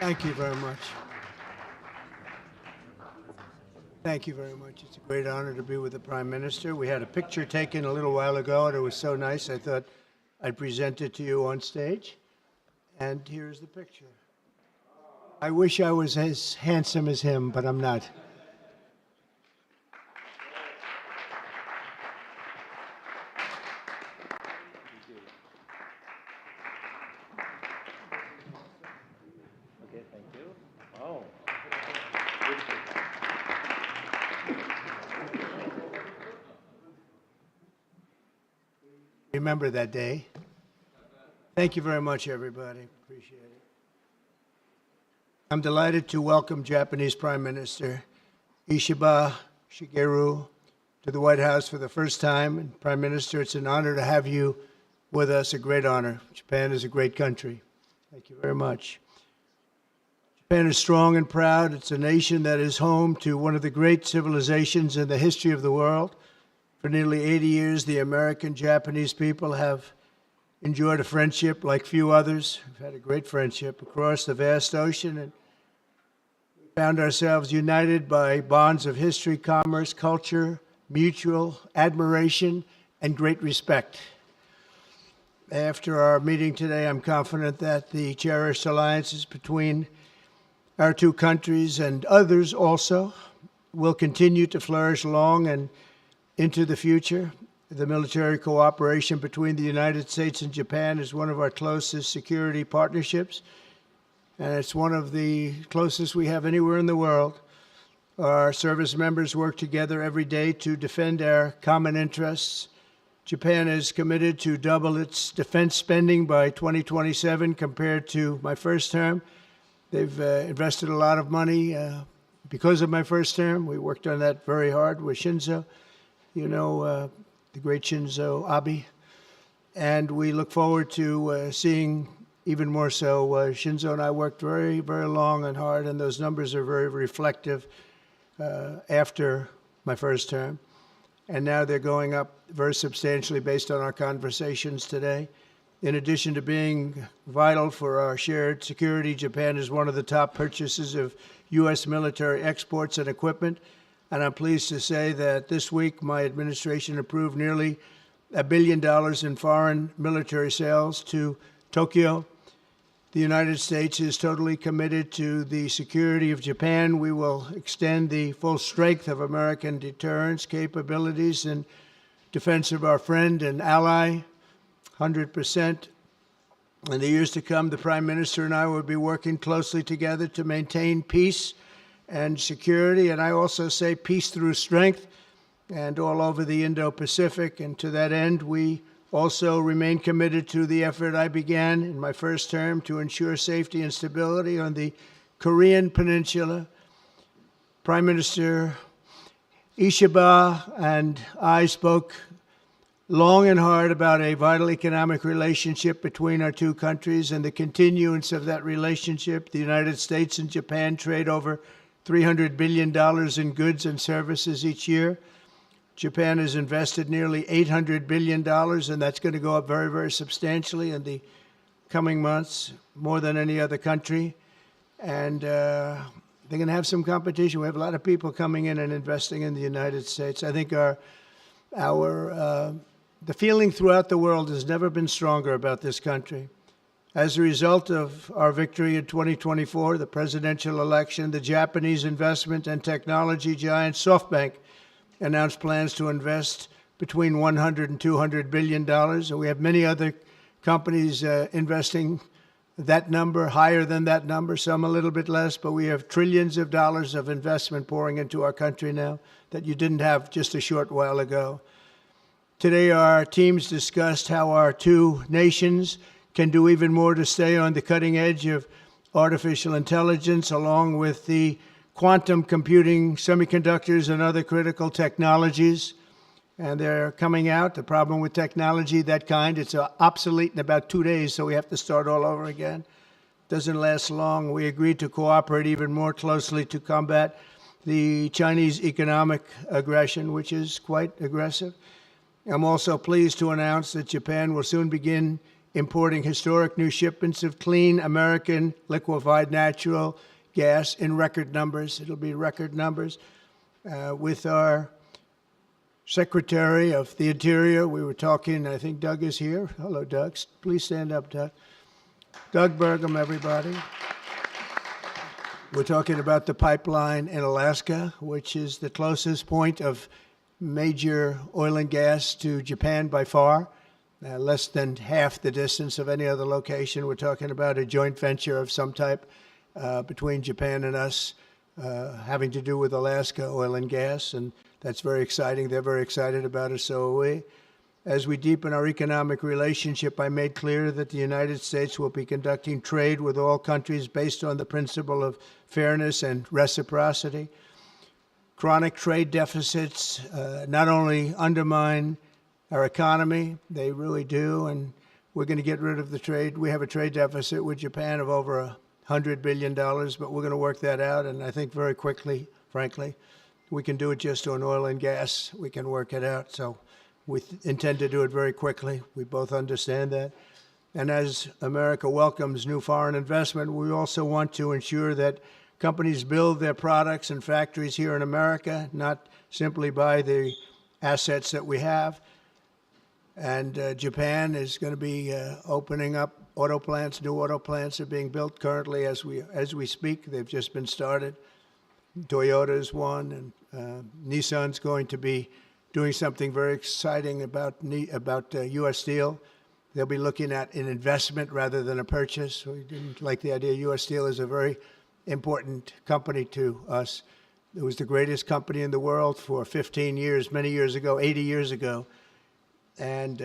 Thank you very much. Thank you very much. It's a great honor to be with the Prime Minister. We had a picture taken a little while ago, and it was so nice, I thought I'd present it to you on stage. And here's the picture. I wish I was as handsome as him, but I'm not. Okay, thank you. Oh. Remember that day. Thank you very much, everybody. Appreciate it. I'm delighted to welcome Japanese Prime Minister Ishiba Shigeru to the White House for the first time. And Prime Minister, it's an honor to have you with us, a great honor. Japan is a great country. Thank you very much. Japan is strong and proud. It's a nation that is home to one of the great civilizations in the history of the world. For nearly 80 years, the American-Japanese people have enjoyed a friendship like few others. We've had a great friendship across the vast ocean, and we found ourselves united by bonds of history, commerce, culture, mutual admiration, and great respect. After our meeting today, I'm confident that the cherished alliances between our two countries and others also will continue to flourish long and into the future. The military cooperation between the United States and Japan is one of our closest security partnerships, and it's one of the closest we have anywhere in the world. Our service members work together every day to defend our common interests. Japan is committed to double its defense spending by 2027 compared to my first term. They've invested a lot of money because of my first term. We worked on that very hard with Shinzo. You know, the great Shinzo Abe, and we look forward to seeing even more so. Shinzo and I worked very, very long and hard, and those numbers are very reflective after my first term. And now they're going up very substantially based on our conversations today. In addition to being vital for our shared security, Japan is one of the top purchasers of U.S. military exports and equipment. And I'm pleased to say that this week my administration approved nearly $1 billion in foreign military sales to Tokyo. The United States is totally committed to the security of Japan. We will extend the full strength of American deterrence capabilities in defense of our friend and ally, 100%. In the years to come, the Prime Minister and I will be working closely together to maintain peace and security, and I also say peace through strength, and all over the Indo-Pacific. And to that end, we also remain committed to the effort I began in my first term to ensure safety and stability on the Korean Peninsula. Prime Minister Ishiba and I spoke long and hard about a vital economic relationship between our two countries and the continuance of that relationship. The United States and Japan trade over $300 billion in goods and services each year. Japan has invested nearly $800 billion, and that's going to go up very, very substantially in the coming months, more than any other country. And they're going to have some competition. We have a lot of people coming in and investing in the United States. I think the feeling throughout the world has never been stronger about this country. As a result of our victory in 2024, the presidential election, the Japanese investment and technology giant SoftBank announced plans to invest between $100 and $200 billion. And we have many other companies investing that number, higher than that number, some a little bit less, but we have trillions of dollars of investment pouring into our country now that you didn't have just a short while ago. Today, our teams discussed how our two nations can do even more to stay on the cutting edge of artificial intelligence, along with the quantum computing, semiconductors, and other critical technologies. And they're coming out. The problem with technology, that kind, it's obsolete in about 2 days, so we have to start all over again. Doesn't last long. We agreed to cooperate even more closely to combat the Chinese economic aggression, which is quite aggressive. I'm also pleased to announce that Japan will soon begin importing historic new shipments of clean American liquefied natural gas in record numbers. It'll be record numbers. With our Secretary of the Interior, we were talking, I think Doug is here. Hello, Doug. Please stand up, Doug. Doug Burgum, everybody. We're talking about the pipeline in Alaska, which is the closest point of major oil and gas to Japan by far, less than half the distance of any other location. We're talking about a joint venture of some type between Japan and us, having to do with Alaska oil and gas, and that's very exciting. They're very excited about it, so are we. As we deepen our economic relationship, I made clear that the United States will be conducting trade with all countries based on the principle of fairness and reciprocity. Chronic trade deficits not only undermine our economy, they really do, and we're going to get rid of the trade. We have a trade deficit with Japan of over $100 billion, but we're going to work that out, and I think very quickly, frankly. We can do it just on oil and gas. We can work it out, so we intend to do it very quickly. We both understand that. And as America welcomes new foreign investment, we also want to ensure that companies build their products and factories here in America, not simply buy the assets that we have. And Japan is going to be opening up auto plants. New auto plants are being built currently as we speak. They've just been started. Toyota is one, and Nissan's going to be doing something very exciting about U.S. Steel. They'll be looking at an investment rather than a purchase. We didn't like the idea. U.S. Steel is a very important company to us. It was the greatest company in the world for 15 years, many years ago, 80 years ago. And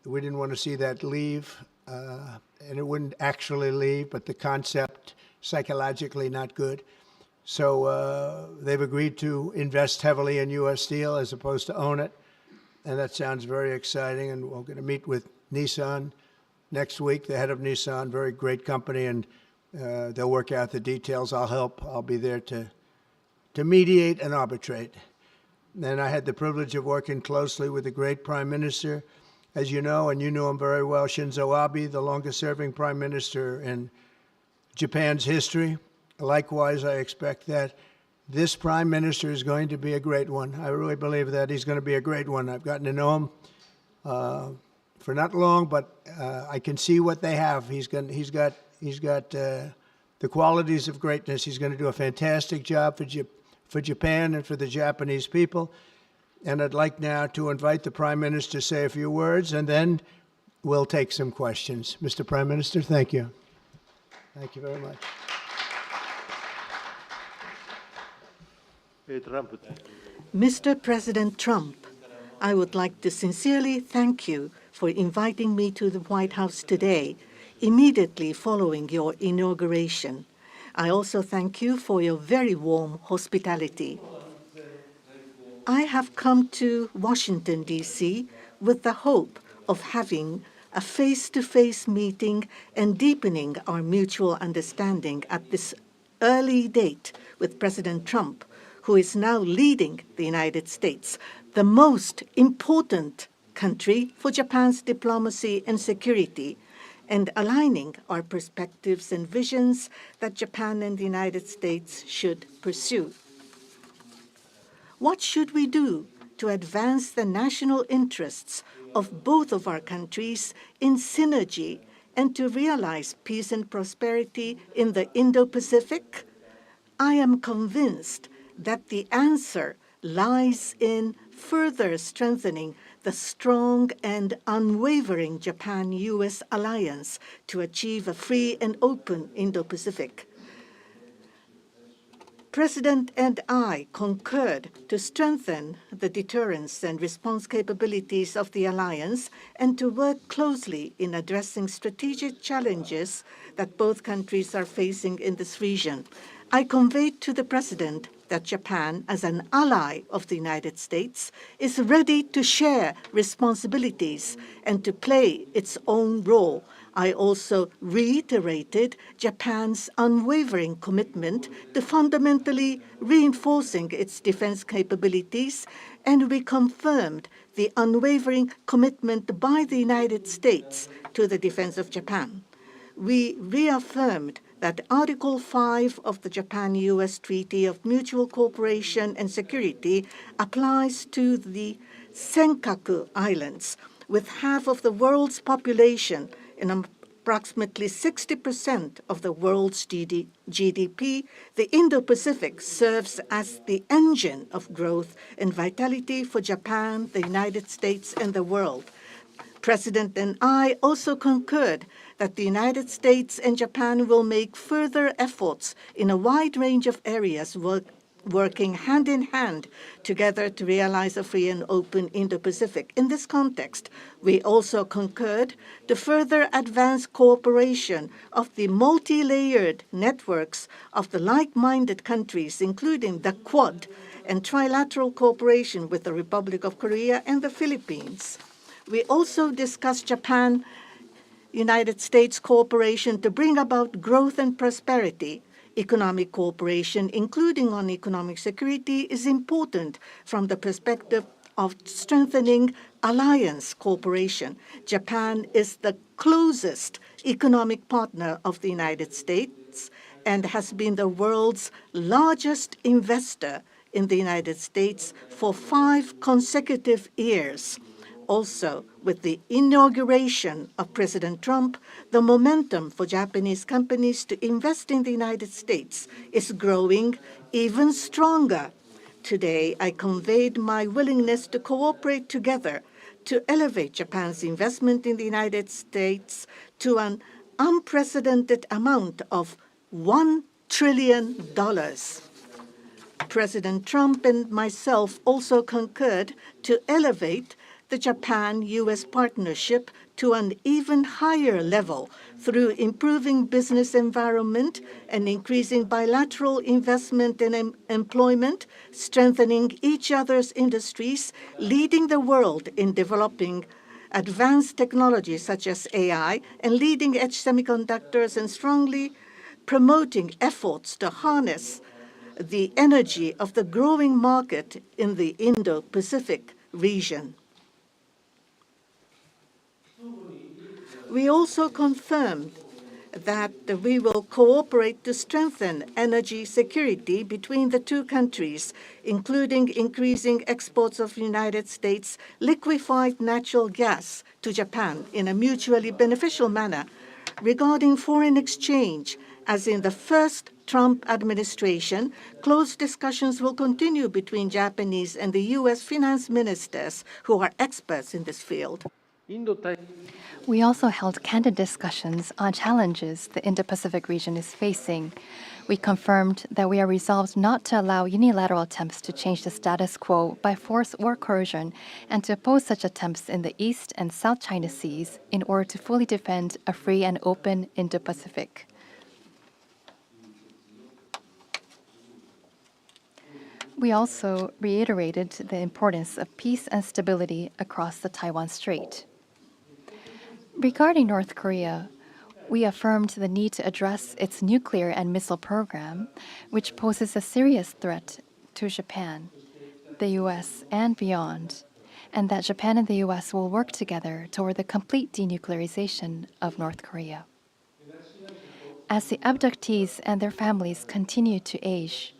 we didn't want to see that leave. And it wouldn't actually leave, but the concept, psychologically not good. So they've agreed to invest heavily in U.S. Steel as opposed to own it. And that sounds very exciting. And we're going to meet with Nissan next week, the head of Nissan, very great company, and they'll work out the details. I'll help. I'll be there to mediate and arbitrate. And I had the privilege of working closely with the great Prime Minister, as you know, and you know him very well, Shinzo Abe, the longest-serving Prime Minister in Japan's history. Likewise, I expect that this Prime Minister is going to be a great one. I really believe that he's going to be a great one. I've gotten to know him for not long, but I can see what they have. He's got the qualities of greatness. He's going to do a fantastic job for Japan and for the Japanese people. And I'd like now to invite the Prime Minister to say a few words, and then we'll take some questions. Mr. Prime Minister, thank you. Thank you very much. Mr. President Trump, I would like to sincerely thank you for inviting me to the White House today, immediately following your inauguration. I also thank you for your very warm hospitality. I have come to Washington, D.C. with the hope of having a face-to-face meeting and deepening our mutual understanding at this early date with President Trump, who is now leading the United States, the most important country for Japan's diplomacy and security, and aligning our perspectives and visions that Japan and the United States should pursue. What should we do to advance the national interests of both of our countries in synergy and to realize peace and prosperity in the Indo-Pacific? I am convinced that the answer lies in further strengthening the strong and unwavering Japan-U.S. alliance to achieve a free and open Indo-Pacific. President and I concurred to strengthen the deterrence and response capabilities of the alliance and to work closely in addressing strategic challenges that both countries are facing in this region. I conveyed to the President that Japan, as an ally of the United States, is ready to share responsibilities and to play its own role I also reiterated Japan's unwavering commitment to fundamentally reinforcing its defense capabilities, and we confirmed the unwavering commitment by the United States to the defense of Japan. We reaffirmed that Article 5 of the Japan-US Treaty of Mutual Cooperation and Security applies to the Senkaku Islands, with half of the world's population and approximately 60% of the world's GDP. The Indo-Pacific serves as the engine of growth and vitality for Japan, the United States, and the world. President and I also concurred that the United States and Japan will make further efforts in a wide range of areas, working hand in hand together to realize a free and open Indo-Pacific. In this context, we also concurred to further advance cooperation of the multi-layered networks of the like-minded countries, including the Quad, and trilateral cooperation with the Republic of Korea and the Philippines. We also discussed Japan-United States cooperation to bring about growth and prosperity. Economic cooperation, including on economic security, is important from the perspective of strengthening alliance cooperation. Japan is the closest economic partner of the United States and has been the world's largest investor in the United States for 5 consecutive years. Also, with the inauguration of President Trump, the momentum for Japanese companies to invest in the United States is growing even stronger. Today, I conveyed my willingness to cooperate together to elevate Japan's investment in the United States to an unprecedented amount of $1 trillion. President Trump and myself also concurred to elevate the Japan-US partnership to an even higher level through improving business environment and increasing bilateral investment and employment, strengthening each other's industries, leading the world in developing advanced technologies such as AI and leading-edge semiconductors, and strongly promoting efforts to harness the energy of the growing market in the Indo-Pacific region. We also confirmed that we will cooperate to strengthen energy security between the two countries, including increasing exports of United States liquefied natural gas to Japan in a mutually beneficial manner. Regarding foreign exchange, as in the first Trump administration, close discussions will continue between Japanese and the U.S. finance ministers, who are experts in this field. We also held candid discussions on challenges the Indo-Pacific region is facing. We confirmed that we are resolved not to allow unilateral attempts to change the status quo by force or coercion, and to oppose such attempts in the East and South China Seas in order to fully defend a free and open Indo-Pacific. We also reiterated the importance of peace and stability across the Taiwan Strait. Regarding North Korea, we affirmed the need to address its nuclear and missile program, which poses a serious threat to Japan, the U.S., and beyond, and that Japan and the U.S. will work together toward the complete denuclearization of North Korea. As the abductees and their families continue to age,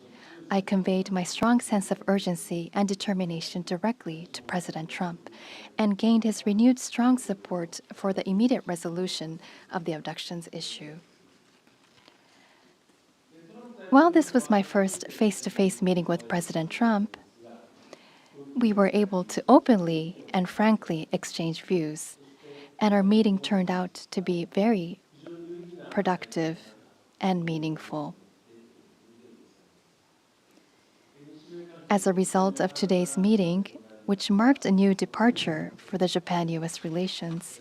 I conveyed my strong sense of urgency and determination directly to President Trump, and gained his renewed strong support for the immediate resolution of the abductions issue. While this was my first face-to-face meeting with President Trump, we were able to openly and frankly exchange views, and our meeting turned out to be very productive and meaningful. As a result of today's meeting, which marked a new departure for the Japan-US relations,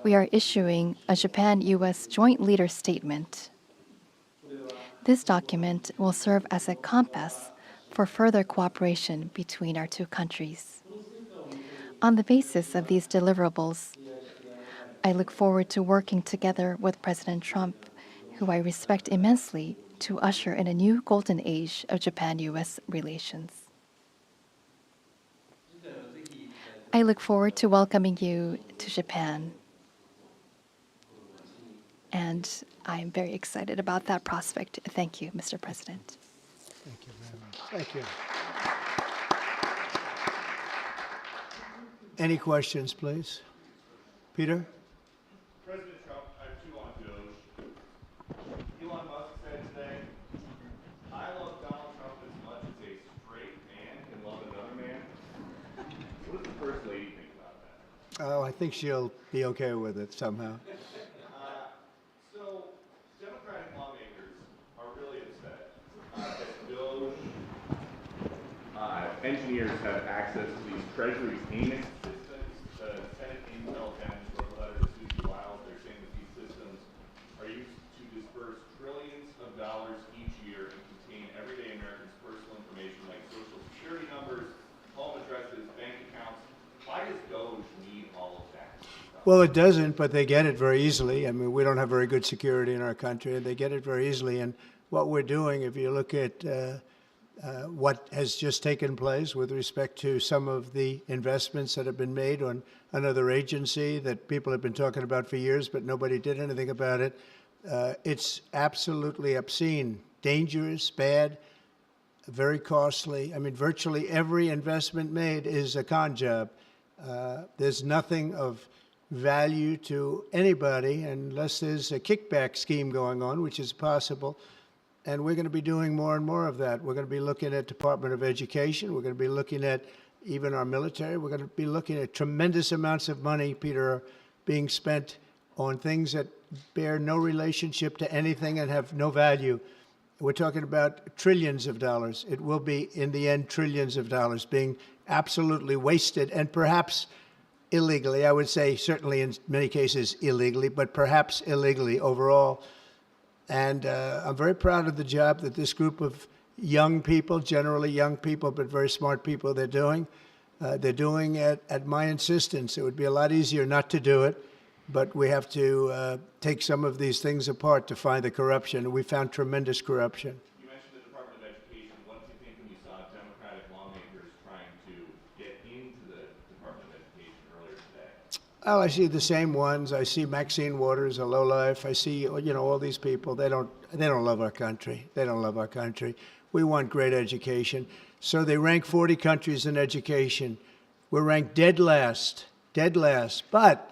we are issuing a Japan-US Joint Leader Statement. This document will serve as a compass for further cooperation between our two countries. On the basis of these deliverables, I look forward to working together with President Trump, who I respect immensely, to usher in a new golden age of Japan-US relations. I look forward to welcoming you to Japan. And I'm very excited about that prospect. Thank you, Mr. President. Thank you very much. Thank you. Any questions, please? Peter? President Trump, I have two on DOGE. Elon Musk said today, I love Donald Trump as much as a straight man can love another man. What does the First Lady think about that? Oh, I think she'll be okay with it somehow. So, Democratic lawmakers are really upset that DOGE engineers have access to these Treasury payment systems. The Senate Intel bench wrote a letter to Susie Wiles. They're saying that these systems are used to disperse trillions of dollars each year and contain everyday Americans' personal information like social security numbers, home addresses, bank accounts. Why does DOGE need all of that? Well, it doesn't, but they get it very easily. I mean, we don't have very good security in our country, and they get it very easily. And what we're doing, if you look at what has just taken place with respect to some of the investments that have been made on another agency that people have been talking about for years, but nobody did anything about it, it's absolutely obscene, dangerous, bad, very costly. I mean, virtually every investment made is a con job. There's nothing of value to anybody unless there's a kickback scheme going on, which is possible. And we're going to be doing more and more of that. We're going to be looking at Department of Education. We're going to be looking at even our military. We're going to be looking at tremendous amounts of money, Peter, being spent on things that bear no relationship to anything and have no value. We're talking about trillions of dollars. It will be, in the end, trillions of dollars being absolutely wasted, and perhaps illegally. I would say certainly in many cases illegally, but perhaps illegally overall. And I'm very proud of the job that this group of young people, generally young people, but very smart people, they're doing. They're doing it at my insistence. It would be a lot easier not to do it, but we have to take some of these things apart to find the corruption. And we found tremendous corruption. You mentioned the Department of Education. What did you think when you saw Democratic lawmakers trying to get into the Department of Education earlier today? Well, I see the same ones. I see Maxine Waters, a lowlife. I see, all these people. They don't love our country. They don't love our country. We want great education. So they rank 40 countries in education. We're ranked dead last. But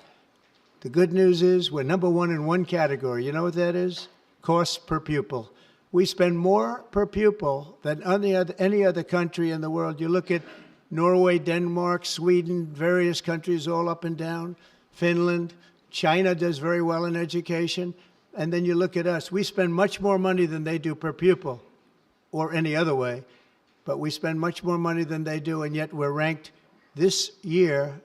the good news is we're number one in one category. You know what that is? Cost per pupil. We spend more per pupil than any other country in the world. You look at Norway, Denmark, Sweden, various countries all up and down, Finland, China does very well in education. And then you look at us. We spend much more money than they do per pupil or any other way, but we spend much more money than they do, and yet we're ranked this year,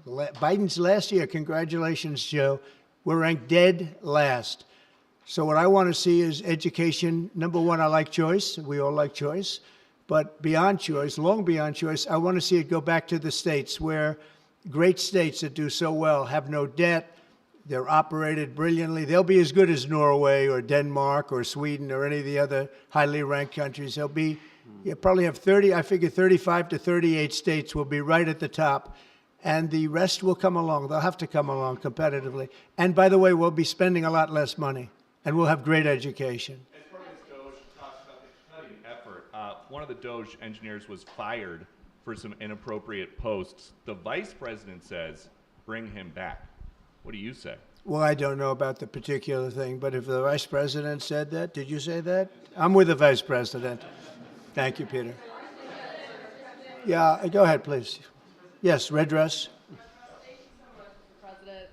Biden's last year, congratulations, Joe, we're ranked dead last. So what I want to see is education. Number one, I like choice. We all like choice. But beyond choice, long beyond choice, I want to see it go back to the states where great states that do so well have no debt. They're operated brilliantly. They'll be as good as Norway or Denmark or Sweden or any of the other highly ranked countries. They'll be, you probably have 35 to 38 states will be right at the top. And the rest will come along. They'll have to come along competitively. And by the way, we'll be spending a lot less money. And we'll have great education. As part of this DOGE talks about the cutting effort, one of the DOGE engineers was fired for some inappropriate posts. The vice president says, bring him back. What do you say? Well, I don't know about the particular thing, but if the vice president said that, did you say that? I'm with the vice president. Thank you, Peter. Yeah, go ahead, please. Yes, red dress. Thank you so much, Mr. President.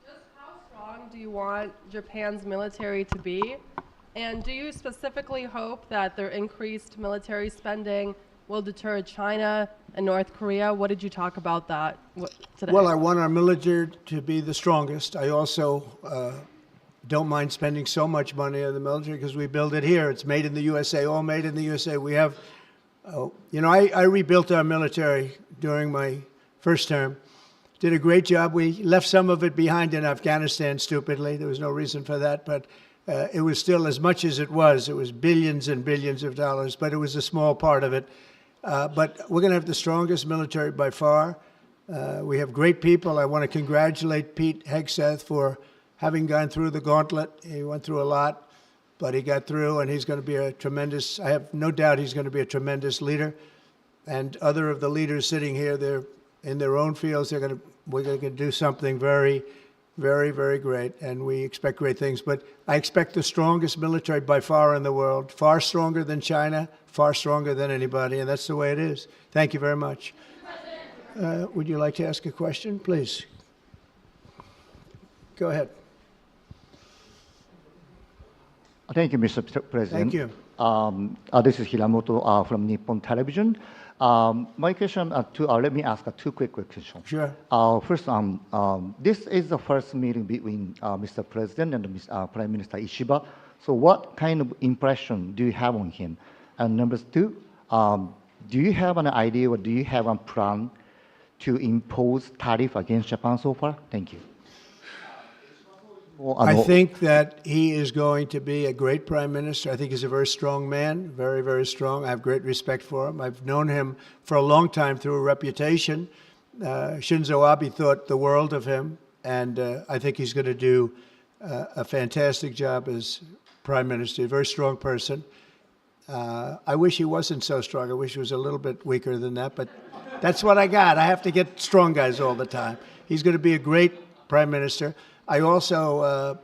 Just how strong do you want Japan's military to be? And do you specifically hope that their increased military spending will deter China and North Korea? What did you talk about that today? Well, I want our military to be the strongest. I also don't mind spending so much money on the military because we build it here. It's made in the USA, all made in the USA. We have, I rebuilt our military during my first term did a great job. We left some of it behind in Afghanistan, stupidly. There was no reason for that, but it was still as much as it was. It was billions and billions of dollars, but it was a small part of it. But we're going to have the strongest military by far. We have great people. I want to congratulate Pete Hegseth for having gone through the gauntlet. He went through a lot, but he got through, and he's going to be a tremendous, I have no doubt he's going to be a tremendous leader. And other of the leaders sitting here, they're in their own fields. We're going to do something very, very, very great, and we expect great things. But I expect the strongest military by far in the world, far stronger than China, far stronger than anybody, and that's the way it is. Thank you very much. Would you like to ask a question, please? Go ahead. Thank you, Mr. President. Thank you. This is Hiramoto from Nippon Television. My question, let me ask two quick questions. Sure. First, this is the first meeting between Mr. President and Prime Minister Ishiba. So what kind of impression do you have on him? And number two, do you have an idea or do you have a plan to impose tariff against Japan so far? Thank you. I think that he is going to be a great prime minister. I think he's a very strong man, very, very strong. I have great respect for him. I've known him for a long time through a reputation. Shinzo Abe thought the world of him, and I think he's going to do a fantastic job as prime minister. A very strong person. I wish he wasn't so strong. I wish he was a little bit weaker than that, but that's what I got. I have to get strong guys all the time. He's going to be a great prime minister. I also,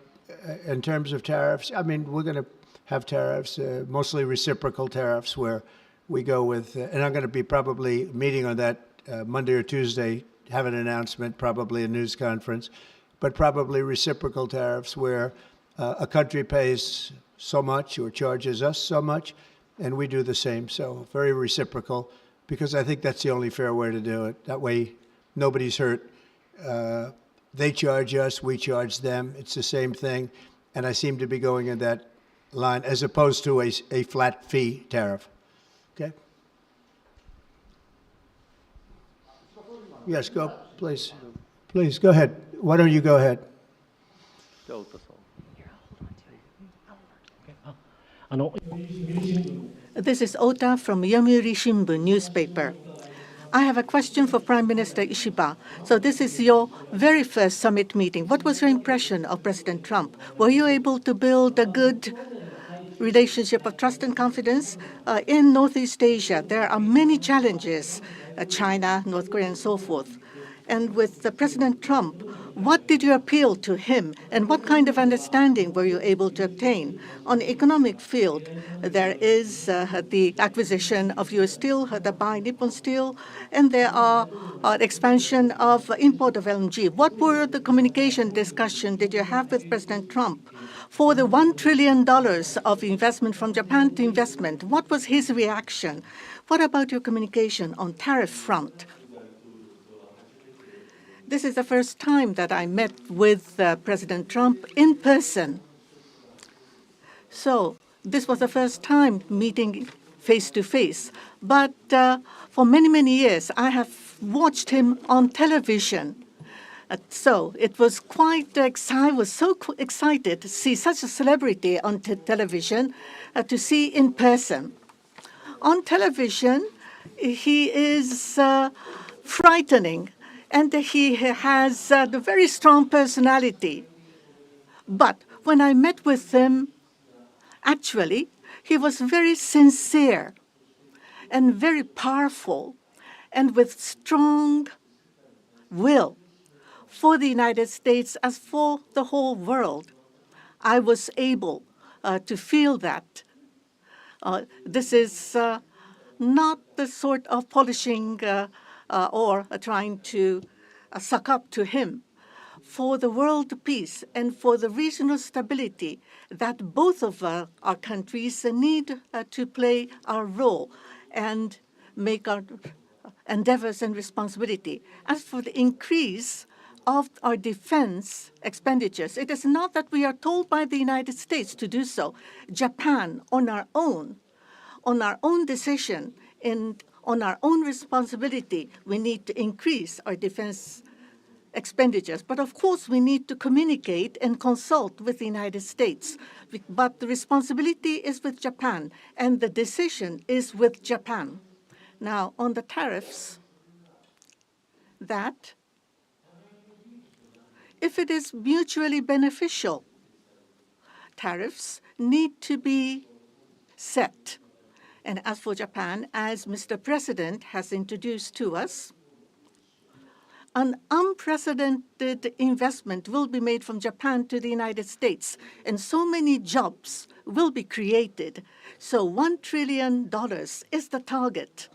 in terms of tariffs, I mean, we're going to have tariffs, mostly reciprocal tariffs, where we go with, and I'm going to be probably meeting on that Monday or Tuesday, have an announcement, probably a news conference, but probably reciprocal tariffs where a country pays so much or charges us so much, and we do the same. So very reciprocal, because I think that's the only fair way to do it. That way, nobody's hurt. They charge us, we charge them. It's the same thing. And I seem to be going in that line as opposed to a flat fee tariff. Okay? Yes, go, please. Please, go ahead. Why don't you go ahead? This is Ota from Yomiuri Shimbun newspaper. I have a question for Prime Minister Ishiba. So this is your very first summit meeting. What was your impression of President Trump? Were you able to build a good relationship of trust and confidence? In Northeast Asia, there are many challenges, China, North Korea, and so forth. And with President Trump, what did you appeal to him, and what kind of understanding were you able to obtain? On the economic field, there is the acquisition of U.S. Steel, the buy Nippon Steel, and there are expansion of import of LNG. What were the communication discussion did you have with President Trump? For the $1 trillion of investment from Japan to investment, what was his reaction? What about your communication on tariff front? This is the first time that I met with President Trump in person. So this was the first time meeting face-to-face. But for many, many years, I have watched him on television. So it was quite I was so excited to see such a celebrity on television, to see in person. On television, he is frightening. And he has a very strong personality. But when I met with him, actually, he was very sincere and very powerful and with strong will for the United States as for the whole world. I was able to feel that. This is not the sort of polishing or trying to suck up to him. For the world peace and for the regional stability that both of our countries need to play our role and make our endeavors and responsibility. As for the increase of our defense expenditures, it is not that we are told by the United States to do so. Japan, on our own decision, and on our own responsibility, we need to increase our defense expenditures. But of course, we need to communicate and consult with the United States. But the responsibility is with Japan, and the decision is with Japan. Now, on the tariffs, that if it is mutually beneficial, tariffs need to be set. And as for Japan, as Mr. President has introduced to us, an unprecedented investment will be made from Japan to the United States, and so many jobs will be created. So $1 trillion is the target.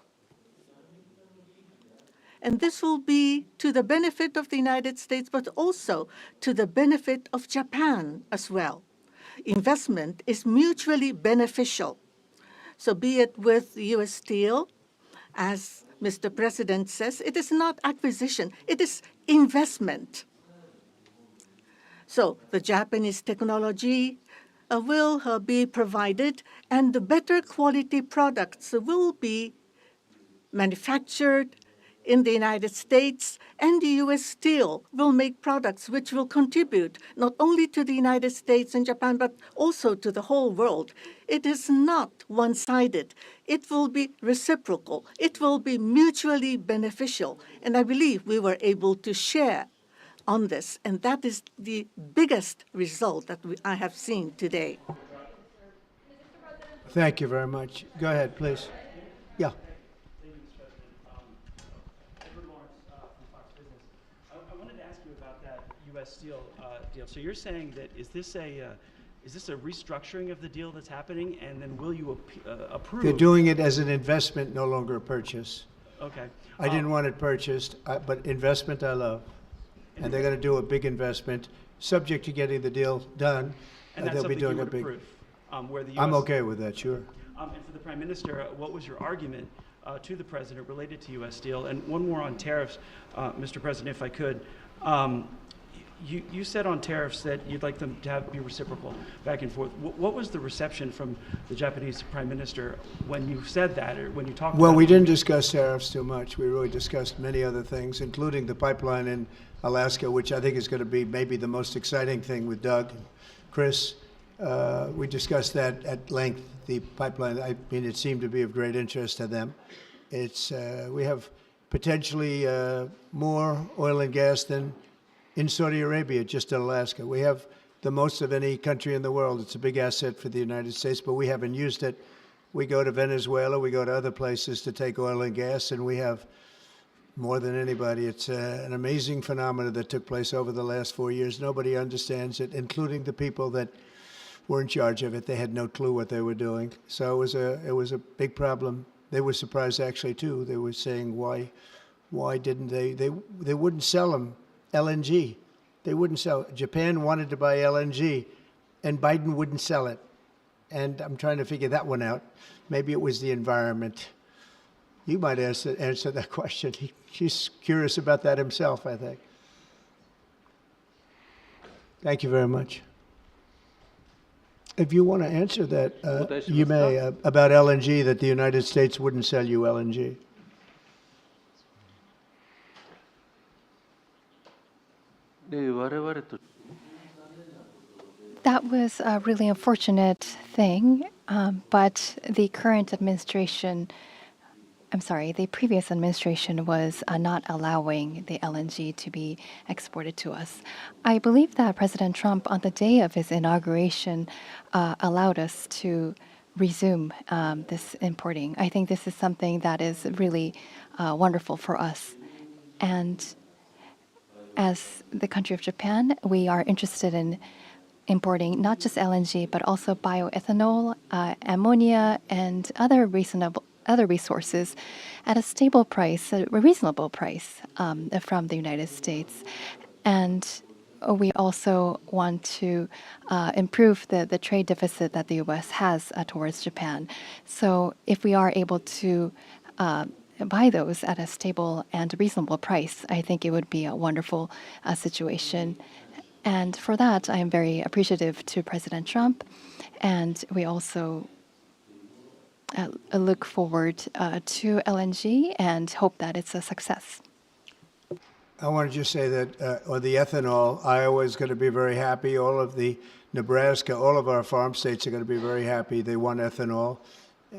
And this will be to the benefit of the United States, but also to the benefit of Japan as well. Investment is mutually beneficial. So be it with U.S. Steel, as Mr. President says, it is not acquisition, it is investment. So the Japanese technology will be provided, and the better quality products will be manufactured in the United States, and the U.S. Steel will make products which will contribute not only to the United States and Japan, but also to the whole world. It is not one-sided. It will be reciprocal. It will be mutually beneficial. And I believe we were able to share on this, and that is the biggest result that I have seen today. Thank you very much. Go ahead, please. Yeah. I wanted to ask you about that U.S. Steel deal. So you're saying that is this a restructuring of the deal that's happening, and then will you approve? They're doing it as an investment, no longer a purchase. Okay. I didn't want it purchased, but investment I love. And they're going to do a big investment, subject to getting the deal done. And that's they'll be something doing you a would big. approve, where the U.S. I'm okay with that, sure. And for the Prime Minister, what was your argument to the President related to U.S. Steel? And one more on tariffs, Mr. President, if I could. You said on tariffs that you'd like them to be reciprocal back and forth. What was the reception from the Japanese Prime Minister when you said that, or when you talked about it? Well, we didn't discuss tariffs too much. We really discussed many other things, including the pipeline in Alaska, which I think is going to be maybe the most exciting thing with Doug and Chris. We discussed that at length, the pipeline. I mean, it seemed to be of great interest to them. It's we have potentially more oil and gas than in Saudi Arabia, just in Alaska. We have the most of any country in the world. It's a big asset for the United States, but we haven't used it. We go to Venezuela, we go to other places to take oil and gas, and we have more than anybody. It's an amazing phenomenon that took place over the last 4 years. Nobody understands it, including the people that were in charge of it. They had no clue what they were doing. So it was a big problem. They were surprised actually too. They were saying why didn't they wouldn't sell them LNG. They wouldn't sell. Japan wanted to buy LNG, and Biden wouldn't sell it. And I'm trying to figure that one out. Maybe it was the environment. You might answer that question. He's curious about that himself, I think. Thank you very much. If you want to answer that, you may, about LNG, that the United States wouldn't sell you LNG. That was a really unfortunate thing, but the current administration, the previous administration was not allowing the LNG to be exported to us. I believe that President Trump, on the day of his inauguration, allowed us to resume this importing. I think this is something that is really wonderful for us. And as the country of Japan, we are interested in importing not just LNG, but also bioethanol, ammonia, and other resources at a stable price, a reasonable price from the United States. And we also want to improve the trade deficit that the U.S. has towards Japan. So if we are able to buy those at a stable and reasonable price, I think it would be a wonderful situation. And for that, I am very appreciative to President Trump. And we also look forward to LNG and hope that it's a success. I want to just say that, or the ethanol, Iowa is going to be very happy. All of the Nebraska, all of our farm states are going to be very happy. They want ethanol,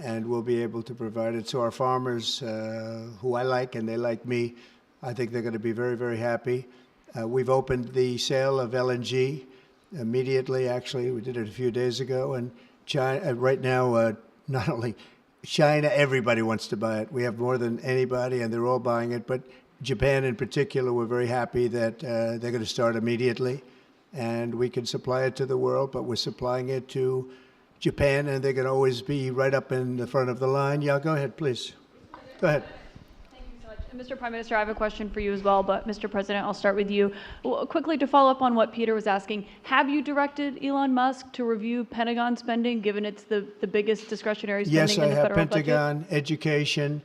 and we'll be able to provide it. So our farmers, who I like and they like me, I think they're going to be very, very happy. We've opened the sale of LNG immediately. Actually, we did it a few days ago, and China right now, not only China, everybody wants to buy it. We have more than anybody, and they're all buying it. But Japan, in particular, we're very happy that they're going to start immediately, and we can supply it to the world. But we're supplying it to Japan, and they're going to always be right up in the front of the line. Yeah, go ahead, please. Go ahead. Thank you so much. And Mr. Prime Minister, I have a question for you as well, but Mr. President, I'll start with you. Quickly to follow up on what Peter was asking, have you directed Elon Musk to review Pentagon spending, given it's the biggest discretionary spending Yes, in I the have federal Pentagon, budget? education,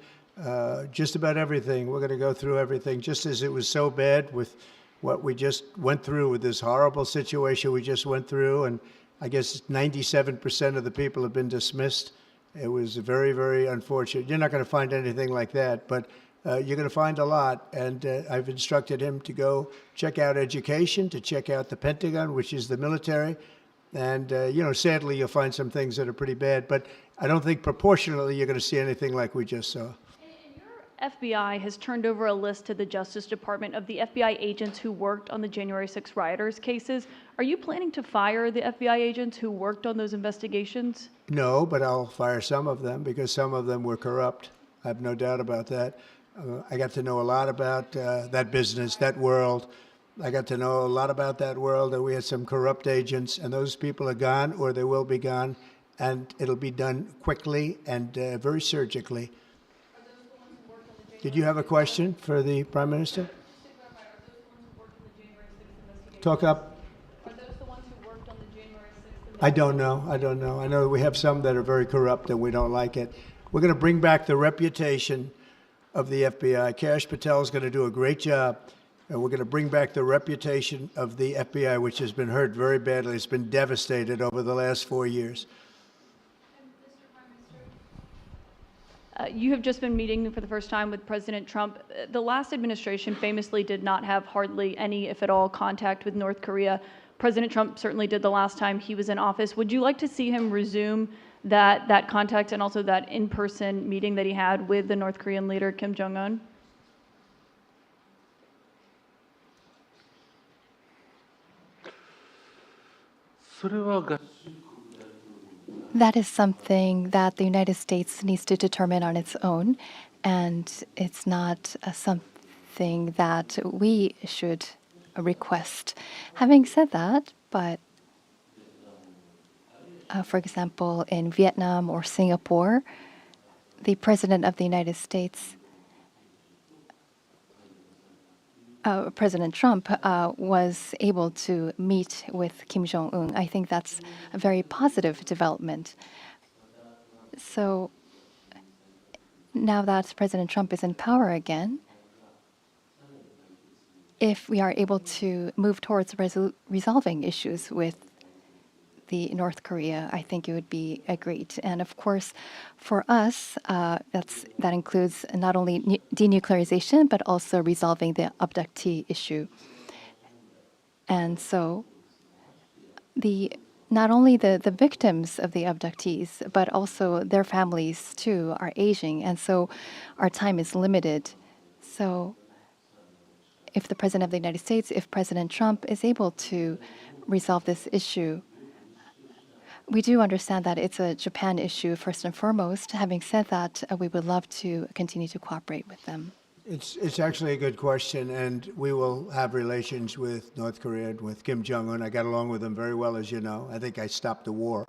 just about everything. We're going to go through everything, just as it was so bad with what we just went through with this horrible situation we just went through, and I guess 97% of the people have been dismissed. It was very, very unfortunate. You're not going to find anything like that, but you're going to find a lot. And I've instructed him to go check out education, to check out the Pentagon, which is the military. And, sadly, you'll find some things that are pretty bad. But I don't think proportionally you're going to see anything like we just saw. FBI has turned over a list to the Justice Department of the FBI agents who worked on the January 6 rioters cases. Are you planning to fire the FBI agents who worked on those investigations? No, but I'll fire some of them because some of them were corrupt. I have no doubt about that. I got to know a lot about that business, that world. I got to know a lot about that world, and we had some corrupt agents, and those people are gone, or they will be gone, and it'll be done quickly and very surgically. Did you have a question for the Prime Minister? Talk up. Are those the ones who worked on the January 6th? I don't know. I know we have some that are very corrupt and we don't like it. We're going to bring back the reputation of the FBI. Kash Patel is going to do a great job, and we're going to bring back the reputation of the FBI, which has been hurt very badly. It's been devastated over the last 4 years. You have just been meeting for the first time with President Trump. The last administration famously did not have hardly any, if at all, contact with North Korea. President Trump certainly did the last time he was in office. Would you like to see him resume that contact and also that in-person meeting that he had with the North Korean leader, Kim Jong-un? That is something that the United States needs to determine on its own, and it's not something that we should request. Having said that, but for example, in Vietnam or Singapore, the President of the United States, President Trump, was able to meet with Kim Jong-un. I think that's a very positive development. So now that President Trump is in power again, if we are able to move towards resolving issues with the North Korea, I think it would be great. And of course, for us, that includes not only denuclearization, but also resolving the abductee issue. And so not only the victims of the abductees, but also their families too are aging. And so our time is limited. So if the President of the United States, if President Trump is able to resolve this issue, we do understand that it's a Japan issue first and foremost. Having said that, we would love to continue to cooperate with them. It's actually a good question, and we will have relations with North Korea and with Kim Jong-un. I got along with him very well, as you know. I think I stopped the war.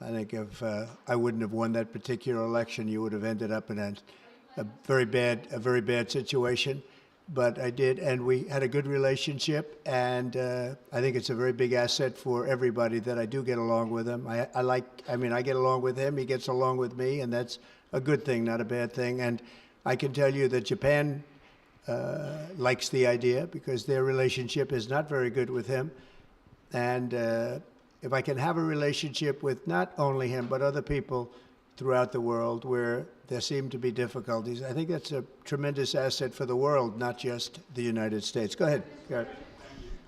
I think if I wouldn't have won that particular election, you would have ended up in a very bad situation. But I did, and we had a good relationship, and I think it's a very big asset for everybody that I do get along with him. I get along with him, he gets along with me, and that's a good thing, not a bad thing. And I can tell you that Japan likes the idea because their relationship is not very good with him. And if I can have a relationship with not only him, but other people, throughout the world where there seem to be difficulties. I think that's a tremendous asset for the world, not just the United States. Go ahead. Garrett.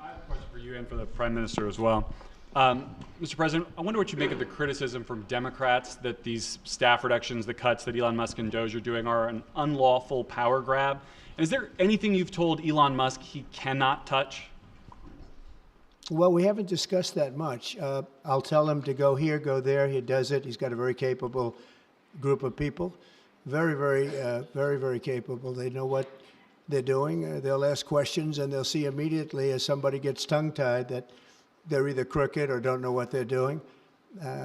I have a question for you and for the Prime Minister as well. Mr. President, I wonder what you make of the criticism from Democrats that these staff reductions, the cuts that Elon Musk and Doge are doing are an unlawful power grab. And is there anything you've told Elon Musk he cannot touch? Well, we haven't discussed that much. I'll tell him to go here, go there. He does it. He's got a very capable group of people. Very capable. They know what they're doing. They'll ask questions, and they'll see immediately as somebody gets tongue-tied that they're either crooked or don't know what they're doing.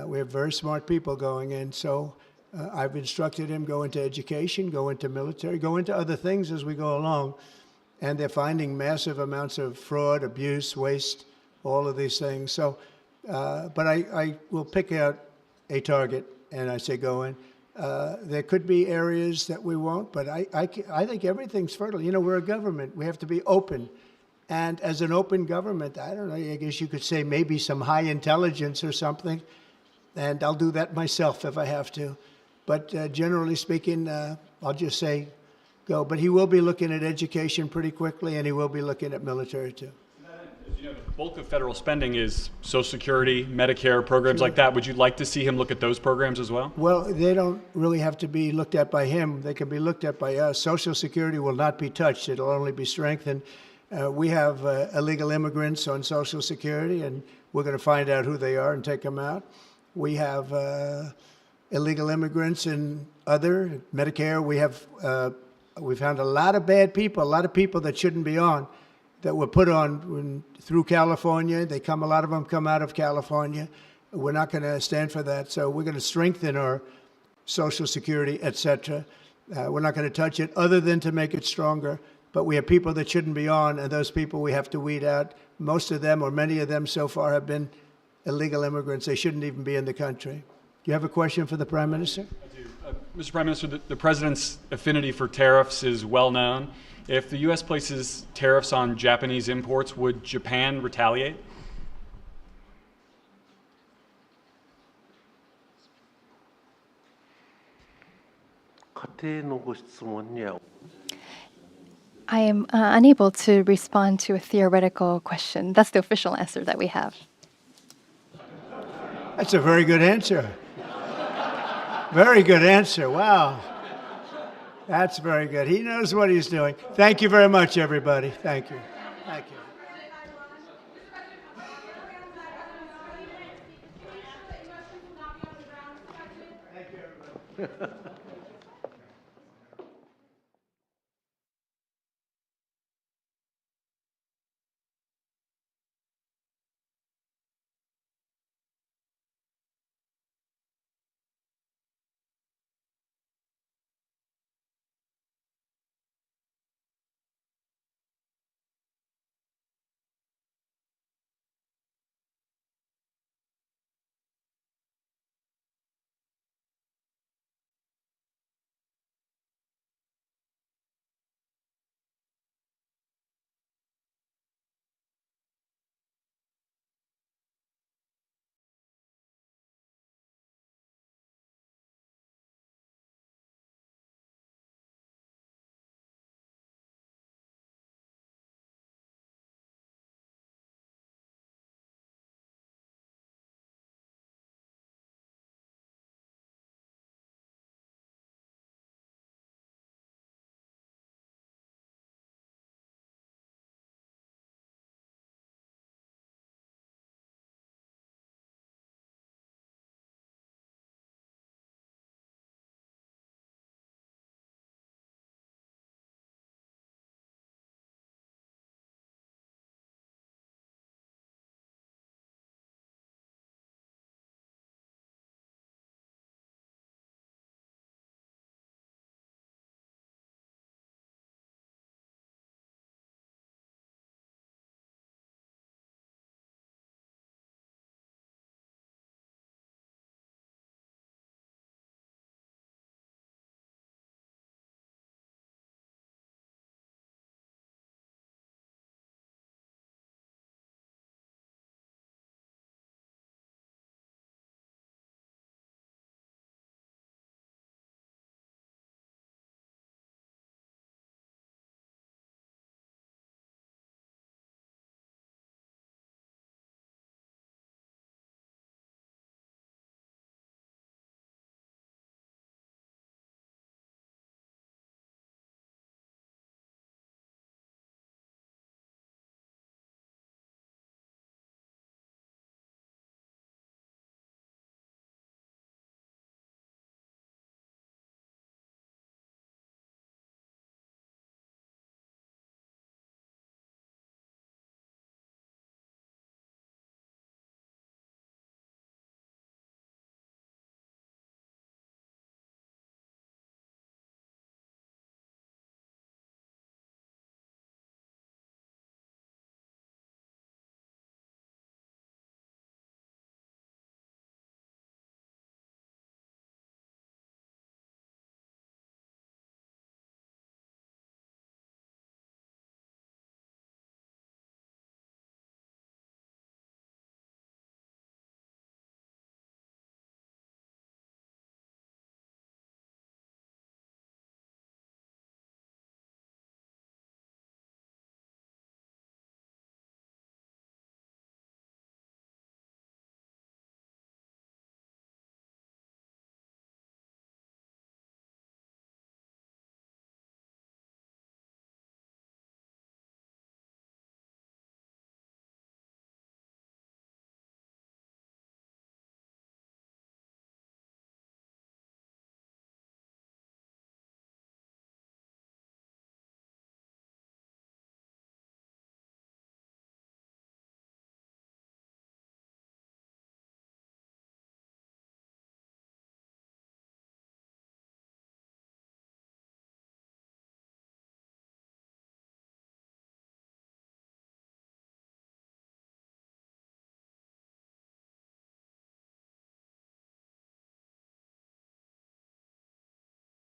We have very smart people going in. So I've instructed him go into education, go into military, go into other things as we go along. And they're finding massive amounts of fraud, abuse, waste, all of these things. So, but I will pick out a target and I say go in. There could be areas that we won't, but I think everything's fertile. You know, we're a government. We have to be open. And as an open government, I don't know, I guess you could say maybe some high intelligence or something. And I'll do that myself if I have to. But generally speaking, I'll just say go. But he will be looking at education pretty quickly, and he will be looking at military too. As you know, the bulk of federal spending is Social Security, Medicare, programs like that. Would you like to see him look at those programs as well? Well, they don't really have to be looked at by him. They can be looked at by us. Social Security will not be touched. It'll only be strengthened. We have illegal immigrants on Social Security, and we're going to find out who they are and take them out. We have illegal immigrants in other Medicare. We found a lot of bad people, a lot of people that shouldn't be on, that were put on through California. A lot of them come out of California. We're not going to stand for that. So we're going to strengthen our Social Security, et cetera. We're not going to touch it other than to make it stronger. But we have people that shouldn't be on, and those people we have to weed out. Most of them, or many of them so far, have been illegal immigrants. They shouldn't even be in the country. Do you have a question for the Prime Minister? I do. Mr. Prime Minister, the President's affinity for tariffs is well known. If the U.S. places tariffs on Japanese imports, would Japan retaliate? I am unable to respond to a theoretical question. That's the official answer that we have. That's a very good answer. Very good answer. Wow. That's very good. He knows what he's doing. Thank you very much, everybody. Thank you. Thank you. Thank you, everybody.